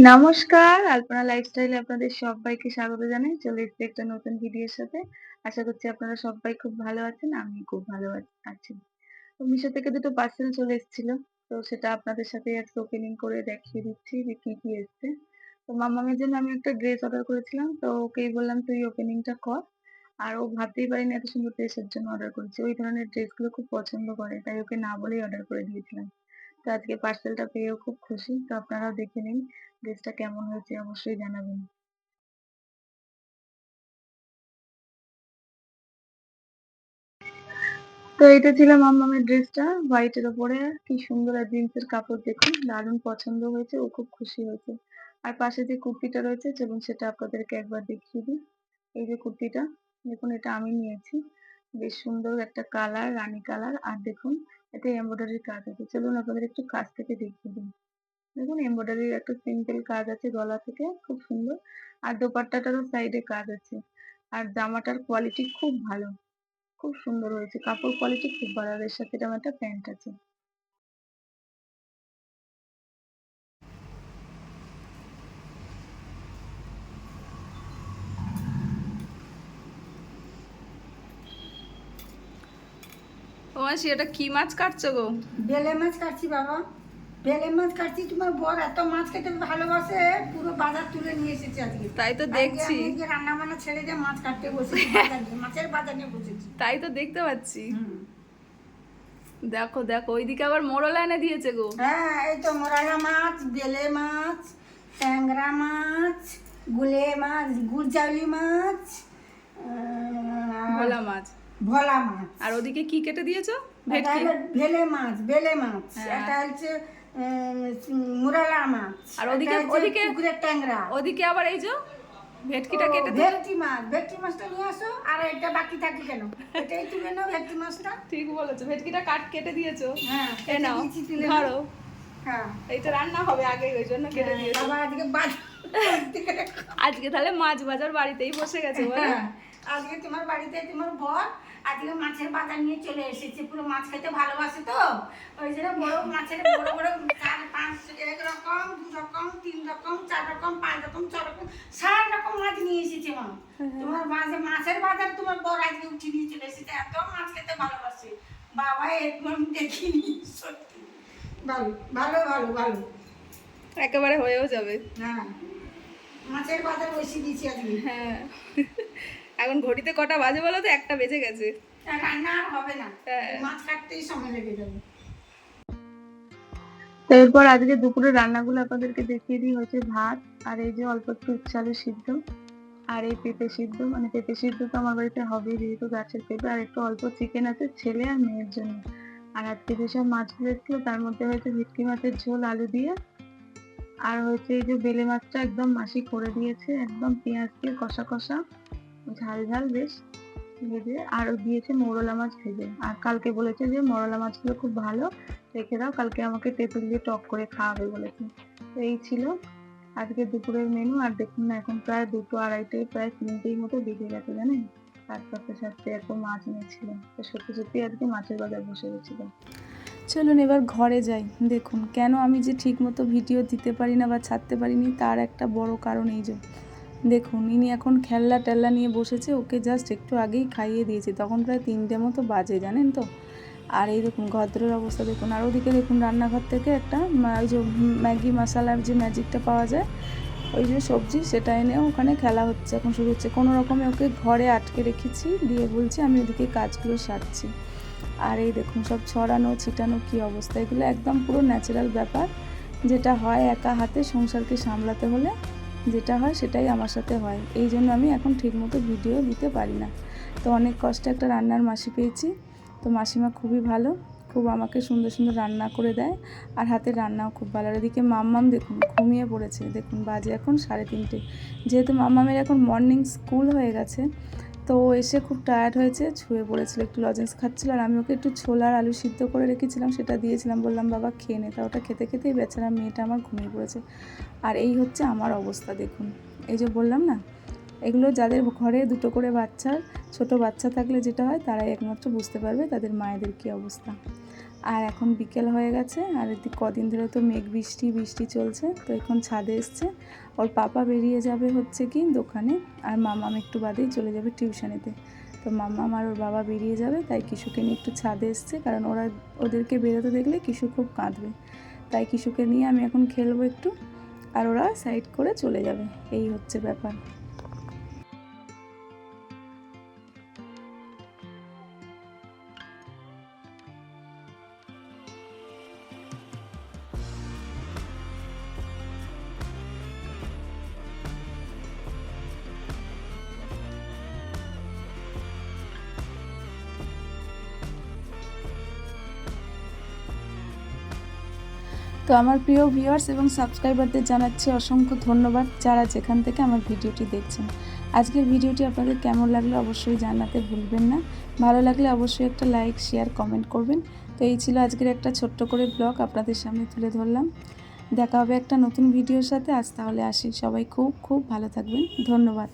নমস্কার, আলপনা লাইফস্টাইলে আপনাদের সবাইকে স্বাগত জানাই। চলে এসেছি একটা নতুন ভিডিওর সাথে। আশা করছি আপনারা সবাই খুব ভালো আছেন। আমি খুব ভালো আছি। তো মিশো থেকে দুটো পার্সেল চলে এসেছিল। তো সেটা আপনাদের সাথে আজকে ওপেনিং করে দেখিয়ে দিচ্ছি যে কি কি এসেছে। তো মামামের জন্য আমি একটা ড্রেস অর্ডার করেছিলাম। তো ওকেই বললাম তুই ওপেনিংটা কর। আর ও ভাবতেই পারেনি এত সুন্দর ড্রেসের জন্য অর্ডার করেছি। ওই ধরনের ড্রেসগুলো খুব পছন্দ করে। তাই ওকে না বলেই অর্ডার করে দিয়েছিলাম। তো আজকে পার্সেলটা পেয়েও খুব খুশি। তো আপনারাও দেখে নিন ড্রেসটা কেমন হয়েছে অবশ্যই জানাবেন। তো এটা ছিল মাম্মামের ড্রেসটা হোয়াইটের ওপরে। কি সুন্দর আর জিন্সের কাপড় দেখুন, দারুণ পছন্দ হয়েছে, ও খুব খুশি হয়েছে। আর পাশে যে কুর্তিটা রয়েছে চলুন সেটা আপনাদেরকে একবার দেখিয়ে দিই। এই যে কুর্তিটা দেখুন, এটা আমি নিয়েছি। বেশ সুন্দর একটা কালার, রানী কালার। আর দেখুন এটা এমব্রয়ডারি কাজ আছে। চলুন আপনাদের একটু কাছ থেকে দেখিয়ে দিই। দেখুন এমব্রয়ডারির একটা সিম্পল কাজ আছে গলা থেকে, খুব সুন্দর। আর দোপাট্টাটারও সাইডে কাজ আছে। আর জামাটার কোয়ালিটি খুব ভালো, খুব সুন্দর হয়েছে, কাপড় কোয়ালিটি খুব ভালো। আর এর সাথে এরকম একটা প্যান্ট আছে। ও মাসি, এটা কি মাছ কাটছো গো? বেলে মাছ কাটছি বাবা, বেলে মাছ কাটছি। তোমার বর এত মাছ খেতে ভালোবাসে, পুরো বাজার তুলে নিয়ে এসেছে আজকে। তাই তো দেখছি। আমি আজকে রান্না বান্না ছেড়ে দিয়ে মাছ কাটতে বসেছি, মাছের বাজার নিয়ে বসেছি। তাই তো দেখতে পাচ্ছি। দেখো দেখো, ওইদিকে আবার মোড়ল এনে দিয়েছে গো। হ্যাঁ, এই তো মোরালা মাছ, বেলে মাছ, ট্যাংরা মাছ, গুলে মাছ, গুড়জাউলি মাছ, ভোলা মাছ। ভোলা মাছ। আর ওদিকে কি কেটে দিয়েছো? এটা ভেটকি। হলো বেলে মাছ, বেলে মাছ। হ্যাঁ। এটা হচ্ছে মুরালা মাছ। আর ওদিকে এটা হচ্ছে ওদিকে পুকুরের ট্যাংরা। ওদিকে আবার এই যে ভেটকিটা কেটে দিয়ে। ভেটকি মাছ, ভেটকি মাছটা নিয়ে আসো। আর এটা বাকি থাকি কেন, এটাই তুলে নাও ভেটকি মাছটা। ঠিক বলেছো, ভেটকিটা কেটে দিয়েছো। হ্যাঁ, এ নাও, দিয়েছি, তুলে নাও। ধরো। হ্যাঁ, এইটা রান্না হবে আগে, ওই জন্য কেটে দিয়েছো। আবার আজকে আজকে তাহলে মাছ বাজার বাড়িতেই বসে গেছে বলো। হ্যাঁ, আজকে তোমার বাড়িতে তোমার বর আজকে মাছের বাজার নিয়ে চলে এসেছে। পুরো মাছ খেতে ভালোবাসে তো, ওই জন্য বড় মাছের বড় বড় 4-5 এক রকম, 2 রকম, 3 রকম, 4 রকম, 5 রকম, 6 রকম, 7 রকম মাছ নিয়ে এসেছে মা। তোমার মাছের বাজার তোমার বর আজকে উঠে নিয়ে চলে এসেছে। এত মাছ খেতে ভালোবাসে বাবা, একদম দেখিনি। সত্যি ভালো ভালো ভালো ভালো। একেবারে হয়েও যাবে। হ্যাঁ, মাছের বাজার বসে দিয়েছি আজকে। হ্যাঁ, এখন ঘড়িতে কটা বাজে বলো তো? 1টা বেজে গেছে। রান্না আর হবে না, হ্যাঁ। মাছ কাটতেই সময় লেগে যাবে। তো এরপর আজকে দুপুরের রান্নাগুলো আপনাদেরকে দেখিয়ে দিই। হচ্ছে ভাত, আর এই যে অল্প একটু উচ্ছে আলু সিদ্ধ, আর এই পেঁপে সিদ্ধ। মানে পেঁপে সিদ্ধ তো আমার বাড়িতে হবেই যেহেতু গাছের পেঁপে। আর একটু অল্প চিকেন আছে ছেলে আর মেয়ের জন্য। আর আজকে যেসব মাছগুলো এসেছিল তার মধ্যে হয়েছে ভেটকি মাছের ঝোল আলু দিয়ে। আর হচ্ছে এই যে বেলে মাছটা একদম মাসি করে দিয়েছে, একদম পেঁয়াজ দিয়ে কষা কষা, ঝাল ঝাল বেশ ভেজে। আর দিয়েছে মৌরলা মাছ ভেজে। আর কালকে বলেছে যে মৌরলা মাছগুলো খুব ভালো, রেখে দাও, কালকে আমাকে তেঁতুল দিয়ে টক করে খাওয়াবে বলেছে। তো এই ছিল আজকে দুপুরের মেনু। আর দেখুন না, এখন প্রায় 2-2:30 প্রায় 3টেই মতো বেজে গেছে জানেন। তার সাথে সাথে এত মাছ এনেছিল। তো সত্যি সত্যি আজকে মাছের বাজার বসে গেছিল। চলুন এবার ঘরে যাই। দেখুন কেন আমি যে ঠিক মতো ভিডিও দিতে পারি না বা ছাড়তে পারিনি, তার একটা বড় কারণ এই যে দেখুন, ইনি এখন খেলনা টেল্লা নিয়ে বসেছে। ওকে জাস্ট একটু আগেই খাইয়ে দিয়েছি, তখন প্রায় 3টে মতো বাজে জানেন তো। আর এই দেখুন ঘরের অবস্থা দেখুন। আর ওদিকে দেখুন রান্নাঘর থেকে একটা ওই যে ম্যাগি মশালার যে ম্যাজিকটা পাওয়া যায়, ওই যে সবজি, সেটা এনে ওখানে খেলা হচ্ছে, এখন শুরু হচ্ছে। কোনো রকমে ওকে ঘরে আটকে রেখেছি, দিয়ে বলছি আমি ওদিকে কাজগুলো সারছি। আর এই দেখুন সব ছড়ানো ছিটানো কী অবস্থা। এগুলো একদম পুরো ন্যাচারাল ব্যাপার, যেটা হয় একা হাতে সংসারকে সামলাতে হলে যেটা হয় সেটাই আমার সাথে হয়। এই জন্য আমি এখন ঠিকমতো ভিডিও দিতে পারি না। তো অনেক কষ্টে একটা রান্নার মাসি পেয়েছি। তো মাসিমা খুবই ভালো, খুব আমাকে সুন্দর সুন্দর রান্না করে দেয়। আর হাতের রান্নাও খুব ভালো। আর এদিকে মাম্মাম দেখুন ঘুমিয়ে পড়েছে। দেখুন বাজে এখন 3:30। যেহেতু মাম্মামের এখন মর্নিং স্কুল হয়ে গেছে, তো ও এসে খুব টায়ার্ড হয়েছে, শুয়ে পড়েছিল, একটু লজেন্স খাচ্ছিল। আর আমি ওকে একটু ছোলা আর আলু সিদ্ধ করে রেখেছিলাম, সেটা দিয়েছিলাম, বললাম বাবা খেয়ে নে। তা ওটা খেতে খেতেই বেচারা মেয়েটা আমার ঘুমিয়ে পড়েছে। আর এই হচ্ছে আমার অবস্থা দেখুন। এই যে বললাম না, এগুলো যাদের ঘরে দুটো করে ছোট বাচ্চা থাকলে যেটা হয় তারাই একমাত্র বুঝতে পারবে তাদের মায়েদের কী অবস্থা। আর এখন বিকেল হয়ে গেছে, আর কদিন ধরে তো মেঘ বৃষ্টি চলছে। তো এখন ছাদে এসছে, ওর পাপা বেরিয়ে যাবে হচ্ছে কি দোকানে, আর মামাম একটু বাদেই চলে যাবে টিউশনেতে। তো মামাম আর ওর বাবা বেরিয়ে যাবে, তাই কিশুকে নিয়ে একটু ছাদে এসছে, কারণ ওদেরকে বেরোতে দেখলে কিশু খুব কাঁদবে। তাই কিশুকে নিয়ে আমি এখন খেলবো একটু, আর ওরা সাইড করে চলে যাবে। এই হচ্ছে ব্যাপার। তো আমার প্রিয় ভিউয়ার্স এবং সাবস্ক্রাইবারদের জানাচ্ছি অসংখ্য ধন্যবাদ, যারা যেখান থেকে আমার ভিডিওটি দেখছেন। আজকের ভিডিওটি আপনাদের কেমন লাগলো অবশ্যই জানাতে ভুলবেন না। ভালো লাগলে অবশ্যই একটা লাইক, শেয়ার, কমেন্ট করবেন। তো এই ছিল আজকের একটা ছোট্ট করে ব্লগ আপনাদের সামনে তুলে ধরলাম। দেখা হবে একটা নতুন ভিডিওর সাথে। আজ তাহলে আসি, সবাই খুব খুব ভালো থাকবেন। ধন্যবাদ।